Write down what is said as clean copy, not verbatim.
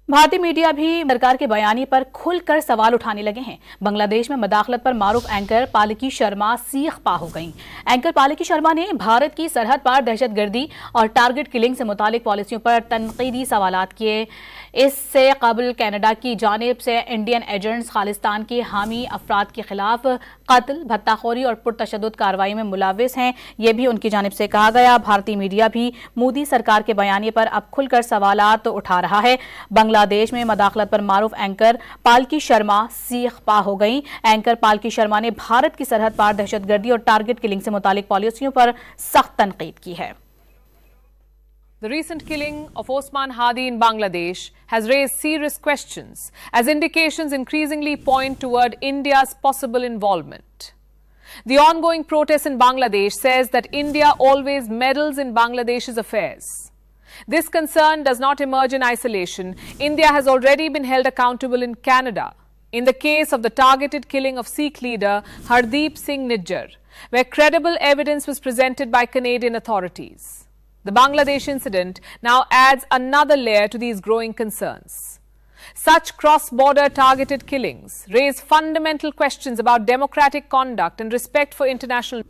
भारतीय मीडिया भी सरकार के बयानी पर खुलकर सवाल उठाने लगे हैं। बांग्लादेश में मदाखलत पर मारूफ एंकर पालकी शर्मा सीख पा हो गईं। एंकर पालकी शर्मा ने भारत की सरहद पार दहशतगर्दी और टारगेट किलिंग से मुतालिक पॉलिसियों पर तनकीदी सवालात किए। इससे कबल कनाडा की जानिब से इंडियन एजेंट्स खालिस्तान के हामी अफराद के खिलाफ कत्ल, भत्ताखोरी और पुरतशद्दुद कार्रवाई में मुलविस हैं, ये भी उनकी जानिब से कहा गया। भारतीय मीडिया भी मोदी सरकार के बयानी पर अब खुलकर सवालात उठा रहा है। बांग्लादेश में मदाखलत पर मारूफ एंकर पालकी शर्मा सीख पा हो गई। एंकर पालकी शर्मा ने भारत की सरहद पार दहशतगर्दी और टारगेट किलिंग से मुतालिक पॉलिसियों पर सख्त तनकीद की है। The recent killing of Osman Hadi in Bangladesh has raised serious questions as indications increasingly point toward India's possible involvement. The ongoing protest in Bangladesh says that India always meddles in Bangladesh's affairs. This concern does not emerge in isolation. India has already been held accountable in Canada in the case of the targeted killing of Sikh leader Hardeep Singh Nijjar, where credible evidence was presented by Canadian authorities. The Bangladesh incident now adds another layer to these growing concerns. Such cross-border targeted killings raise fundamental questions about democratic conduct and respect for international